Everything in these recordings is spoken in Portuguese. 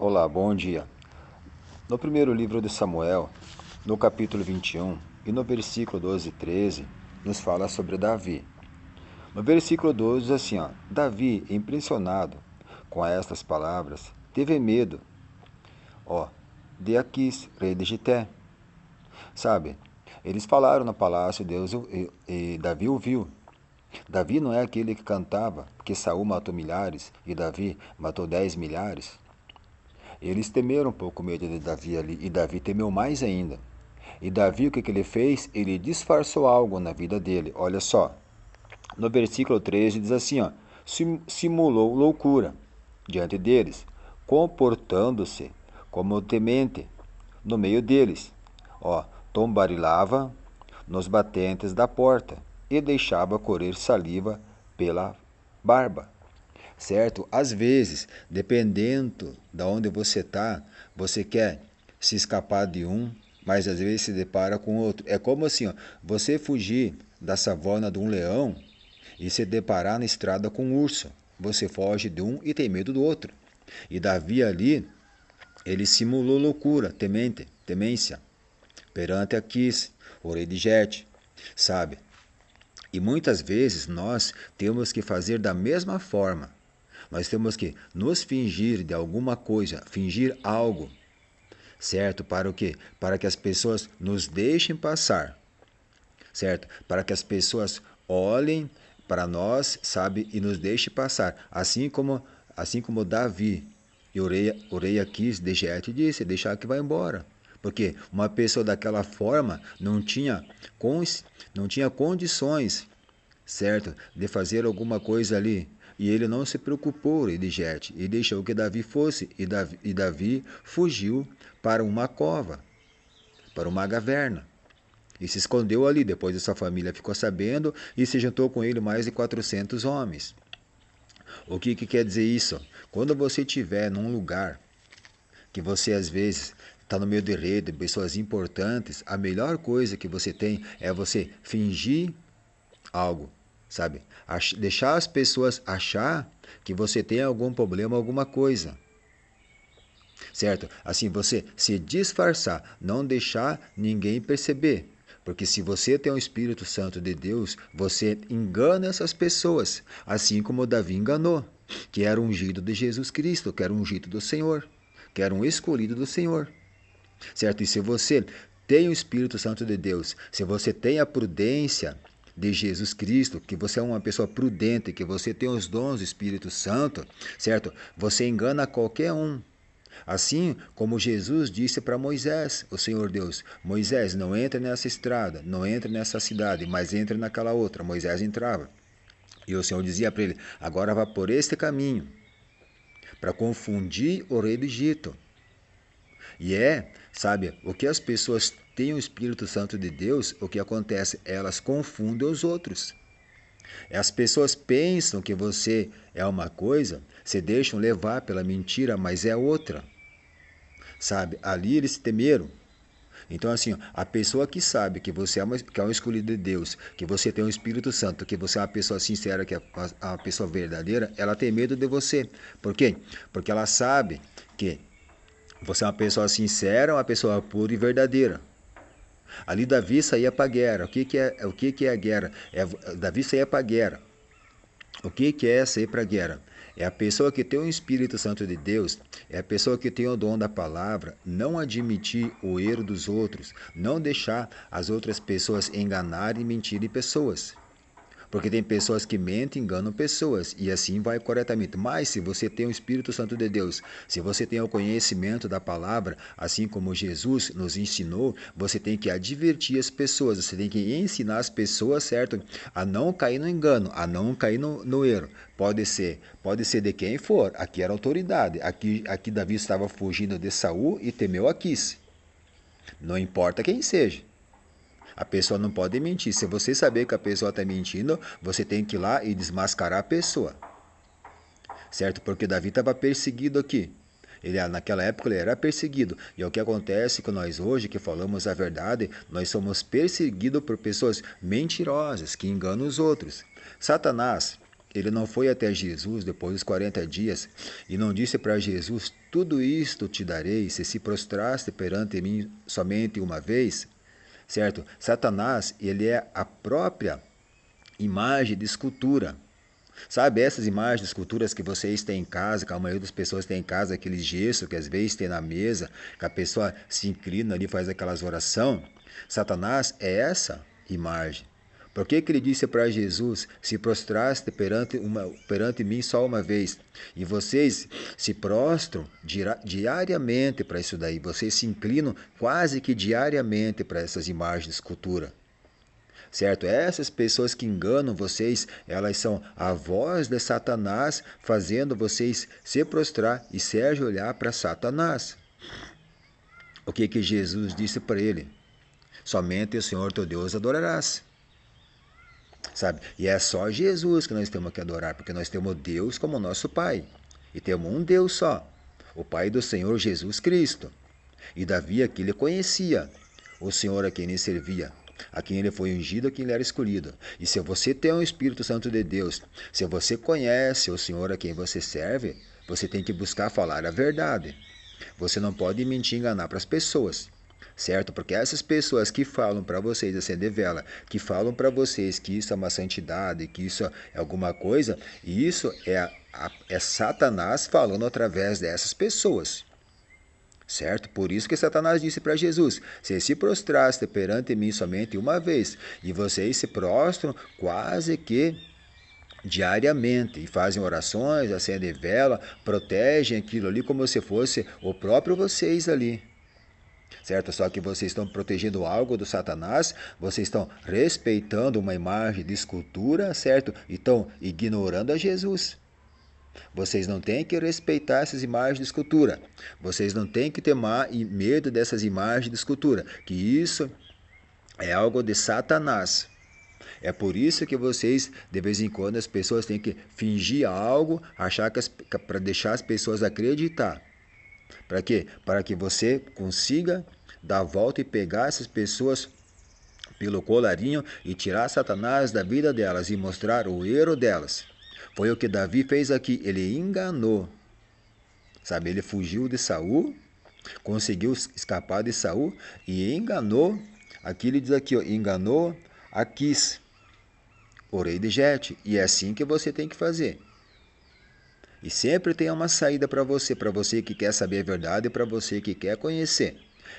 Olá, bom dia. No primeiro livro de Samuel, no capítulo 21 e no versículo 12 e 13, nos fala sobre Davi. No versículo 12 diz assim, Davi, impressionado com estas palavras, teve medo, de Aquis, rei de Gité. Sabe, eles falaram no palácio, Deus e Davi ouviu. Davi não é aquele que cantava que Saul matou milhares e Davi matou 10 milhares? Eles temeram um pouco o medo de Davi ali, e Davi temeu mais ainda. E Davi, o que ele fez? Ele disfarçou algo na vida dele. Olha só, no versículo 13 diz assim, simulou loucura diante deles, comportando-se como temente no meio deles. Tombarilava nos batentes da porta e deixava correr saliva pela barba. Certo? Às vezes, dependendo de onde você está, você quer se escapar de um, mas às vezes se depara com outro. É como assim, você fugir da savana de um leão e se deparar na estrada com um urso. Você foge de um e tem medo do outro. E Davi ali, ele simulou loucura, temência, perante Aquis, o rei de Gete, sabe? E muitas vezes nós temos que fazer da mesma forma. Nós temos que nos fingir de alguma coisa, fingir algo, certo? Para o quê? Para que as pessoas nos deixem passar, certo? Para que as pessoas olhem para nós, sabe, e nos deixem passar. Assim como Davi e o rei Aquis de Gete disse, deixar que vai embora. Porque uma pessoa daquela forma não tinha condições, certo, de fazer alguma coisa ali. E ele não se preocupou, Edigete, e deixou que Davi fosse, e Davi fugiu para uma cova, para uma caverna. E se escondeu ali, depois a sua família ficou sabendo e se juntou com ele mais de 400 homens. O que quer dizer isso? Quando você estiver num lugar que você às vezes está no meio de rede, pessoas importantes, a melhor coisa que você tem é você fingir algo, sabe? Deixar as pessoas achar que você tem algum problema, alguma coisa, certo? Assim, você se disfarçar, não deixar ninguém perceber. Porque se você tem o Espírito Santo de Deus, você engana essas pessoas, assim como Davi enganou, que era ungido de Jesus Cristo, que era ungido do Senhor, que era um escolhido do Senhor, certo? E se você tem o Espírito Santo de Deus, se você tem a prudência de Jesus Cristo, que você é uma pessoa prudente, que você tem os dons do Espírito Santo, certo? Você engana qualquer um. Assim como Jesus disse para Moisés, o Senhor Deus, Moisés, não entre nessa estrada, não entre nessa cidade, mas entre naquela outra. Moisés entrava. E o Senhor dizia para ele, agora vá por este caminho, para confundir o rei do Egito. E sabe, o que as pessoas têm o Espírito Santo de Deus, o que acontece? Elas confundem os outros. As pessoas pensam que você é uma coisa, se deixam levar pela mentira, mas é outra. Sabe, ali eles temeram. Então, assim, a pessoa que sabe que você que é um escolhido de Deus, que você tem o Espírito Santo, que você é uma pessoa sincera, que é uma pessoa verdadeira, ela tem medo de você. Por quê? Porque ela sabe que você é uma pessoa sincera, uma pessoa pura e verdadeira. Ali Davi saía para a guerra. O que é a guerra? Davi saía para a guerra. O que é sair para a guerra? É a pessoa que tem o Espírito Santo de Deus, é a pessoa que tem o dom da palavra, não admitir o erro dos outros, não deixar as outras pessoas enganarem e mentirem pessoas. Porque tem pessoas que mentem, enganam pessoas, e assim vai corretamente. Mas se você tem o Espírito Santo de Deus, se você tem o conhecimento da palavra, assim como Jesus nos ensinou, você tem que advertir as pessoas, você tem que ensinar as pessoas, certo? A não cair no engano, a não cair no erro. Pode ser de quem for, aqui era autoridade. Aqui Davi estava fugindo de Saul e temeu Aquis. Não importa quem seja. A pessoa não pode mentir. Se você saber que a pessoa está mentindo, você tem que ir lá e desmascarar a pessoa. Certo? Porque Davi estava perseguido aqui. Naquela época ele era perseguido. E é o que acontece com nós hoje, que falamos a verdade, nós somos perseguidos por pessoas mentirosas, que enganam os outros. Satanás, ele não foi até Jesus depois dos 40 dias e não disse para Jesus: tudo isto te darei se prostraste perante mim somente uma vez, certo? Satanás, ele é a própria imagem de escultura. Sabe essas imagens de esculturas que vocês têm em casa, que a maioria das pessoas tem em casa, aquele gesso que às vezes tem na mesa, que a pessoa se inclina ali e faz aquelas orações? Satanás é essa imagem. Por que ele disse para Jesus: se prostraste perante mim só uma vez? E vocês se prostram diariamente para isso daí. Vocês se inclinam quase que diariamente para essas imagens de escultura. Certo? Essas pessoas que enganam vocês, elas são a voz de Satanás fazendo vocês se prostrar e se ajoelhar para Satanás. O que Jesus disse para ele? Somente o Senhor teu Deus adorarás. Sabe? E é só Jesus que nós temos que adorar, porque nós temos Deus como nosso Pai. E temos um Deus só, o Pai do Senhor Jesus Cristo. E Davi aqui ele conhecia o Senhor a quem ele servia, a quem ele foi ungido, a quem ele era escolhido. E se você tem o Espírito Santo de Deus, se você conhece o Senhor a quem você serve, você tem que buscar falar a verdade. Você não pode mentir e enganar para as pessoas. Certo? Porque essas pessoas que falam para vocês acender vela, que falam para vocês que isso é uma santidade, que isso é alguma coisa, e isso é Satanás falando através dessas pessoas. Certo? Por isso que Satanás disse para Jesus: se prostraste perante mim somente uma vez, e vocês se prostram quase que diariamente, e fazem orações, acendem vela, protegem aquilo ali como se fosse o próprio vocês ali. Certo? Só que vocês estão protegendo algo do Satanás, vocês estão respeitando uma imagem de escultura, certo? E estão ignorando a Jesus. Vocês não têm que respeitar essas imagens de escultura. Vocês não têm que ter medo dessas imagens de escultura, que isso é algo de Satanás. É por isso que vocês, de vez em quando, as pessoas têm que fingir algo, achar que para deixar as pessoas acreditar. Para quê? Para que você consiga dar a volta e pegar essas pessoas pelo colarinho e tirar Satanás da vida delas e mostrar o erro delas. Foi o que Davi fez aqui. Ele enganou. Sabe, ele fugiu de Saul, conseguiu escapar de Saul e enganou. Aqui ele diz aqui, ó, enganou Aquis, o rei de Gete. E é assim que você tem que fazer. E sempre tem uma saída para você que quer saber a verdade e para você que quer conhecer.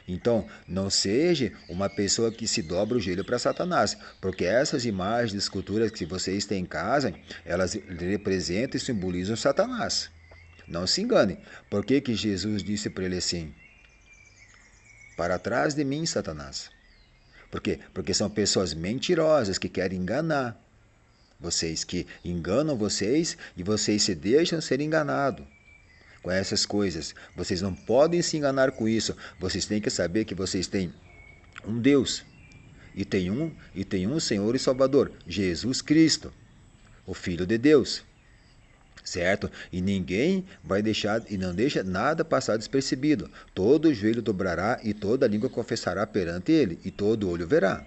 Então, não seja uma pessoa que se dobra o joelho para Satanás, porque essas imagens de esculturas que vocês têm em casa, elas representam e simbolizam Satanás. Não se engane. Por que Jesus disse para ele assim: para trás de mim, Satanás? Por quê? Porque são pessoas mentirosas que querem enganar vocês, que enganam vocês e vocês se deixam ser enganados com essas coisas. Vocês não podem se enganar com isso. Vocês têm que saber que vocês têm um Deus e tem um Senhor e Salvador, Jesus Cristo, o Filho de Deus. Certo? E ninguém vai deixar e não deixa nada passar despercebido. Todo joelho dobrará e toda língua confessará perante ele e todo olho verá.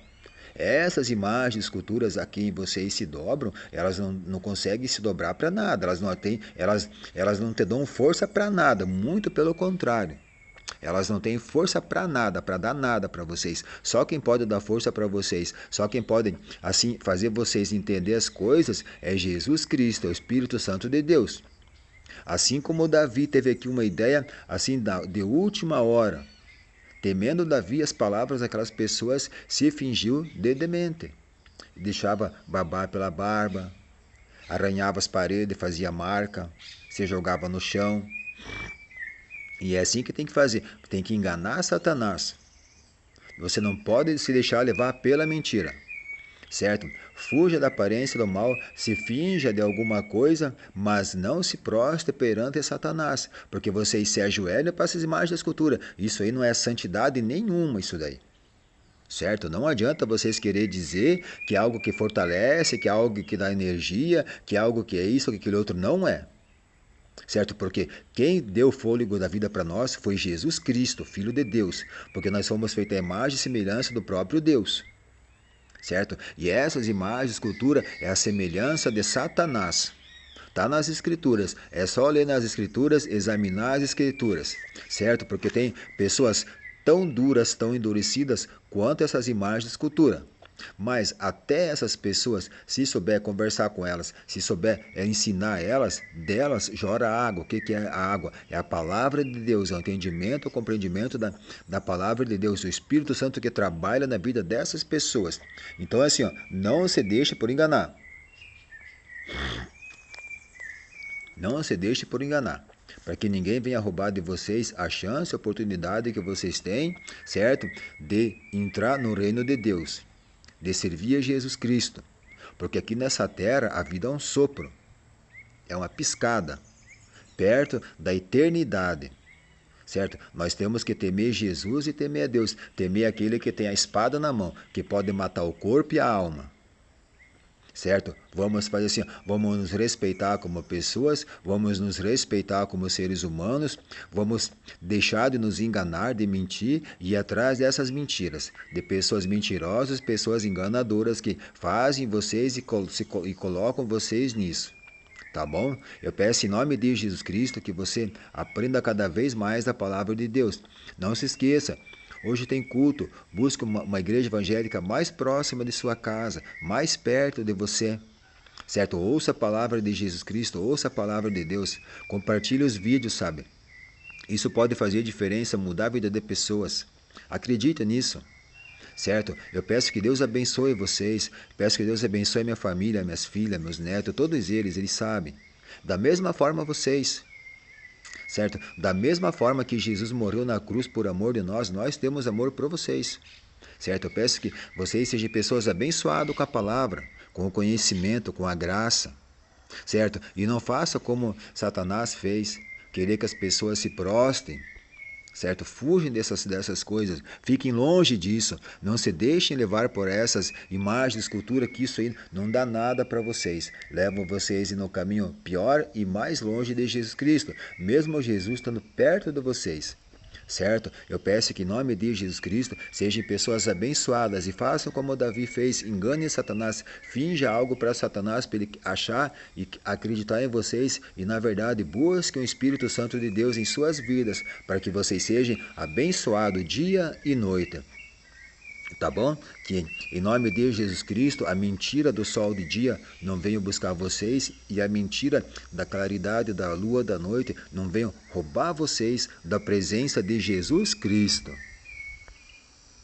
Essas imagens, esculturas a quem vocês se dobram, elas não conseguem se dobrar para nada, elas não te dão força para nada, muito pelo contrário. Elas não têm força para nada, para dar nada para vocês. Só quem pode dar força para vocês, só quem pode assim fazer vocês entender as coisas é Jesus Cristo, é o Espírito Santo de Deus. Assim como Davi teve aqui uma ideia assim de última hora, temendo Davi as palavras daquelas pessoas, se fingiu de demente. Deixava babar pela barba, arranhava as paredes, fazia marca, se jogava no chão. E é assim que tem que fazer. Tem que enganar Satanás. Você não pode se deixar levar pela mentira. Certo? Fuja da aparência do mal, se finja de alguma coisa, mas não se prostre perante Satanás, porque vocês se ajoelham para essas imagens da escultura. Isso aí não é santidade nenhuma, isso daí. Certo? Não adianta vocês querer dizer que é algo que fortalece, que é algo que dá energia, que é algo que é isso, que aquele outro. Não é. Certo? Porque quem deu o fôlego da vida para nós foi Jesus Cristo, Filho de Deus, porque nós fomos feitos à imagem e semelhança do próprio Deus. Certo? E essas imagens, escultura, é a semelhança de Satanás. Está nas Escrituras. É só ler nas Escrituras, examinar as Escrituras, certo? Porque tem pessoas tão duras, tão endurecidas quanto essas imagens de escultura. Mas até essas pessoas, se souber conversar com elas, se souber ensinar elas, delas jorra água. O que é a água? É a palavra de Deus, é o entendimento, o compreendimento da palavra de Deus, o Espírito Santo que trabalha na vida dessas pessoas. Então assim, ó, não se deixe por enganar. Não se deixe por enganar, para que ninguém venha roubar de vocês a chance, a oportunidade que vocês têm, certo? De entrar no reino de Deus, de servir a Jesus Cristo. Porque aqui nessa terra a vida é um sopro, é uma piscada, perto da eternidade, certo? Nós temos que temer Jesus e temer a Deus, temer aquele que tem a espada na mão, que pode matar o corpo e a alma. Certo? Vamos fazer assim, vamos nos respeitar como pessoas, vamos nos respeitar como seres humanos, vamos deixar de nos enganar, de mentir e ir atrás dessas mentiras, de pessoas mentirosas, pessoas enganadoras que fazem vocês e colocam vocês nisso. Tá bom? Eu peço em nome de Jesus Cristo que você aprenda cada vez mais a palavra de Deus. Não se esqueça, hoje tem culto, busque uma igreja evangélica mais próxima de sua casa, mais perto de você. Certo? Ouça a palavra de Jesus Cristo, ouça a palavra de Deus. Compartilhe os vídeos, sabe? Isso pode fazer diferença, mudar a vida de pessoas. Acredita nisso. Certo? Eu peço que Deus abençoe vocês, peço que Deus abençoe minha família, minhas filhas, meus netos, todos eles sabem. Da mesma forma vocês, certo? Da mesma forma que Jesus morreu na cruz por amor de nós, nós temos amor por vocês, certo? Eu peço que vocês sejam pessoas abençoadas com a palavra, com o conhecimento, com a graça, certo? E não faça como Satanás fez, querer que as pessoas se prostrem, certo? Fugem dessas coisas, fiquem longe disso, não se deixem levar por essas imagens, escultura, que isso aí não dá nada para vocês, levam vocês no caminho pior e mais longe de Jesus Cristo, mesmo Jesus estando perto de vocês. Certo? Eu peço que em nome de Jesus Cristo sejam pessoas abençoadas e façam como Davi fez, engane Satanás, finja algo para Satanás, para ele achar e acreditar em vocês e na verdade busquem o Espírito Santo de Deus em suas vidas, para que vocês sejam abençoados dia e noite. Tá bom? Que em nome de Jesus Cristo, a mentira do sol de dia não venha buscar vocês e a mentira da claridade da lua da noite não venha roubar vocês da presença de Jesus Cristo.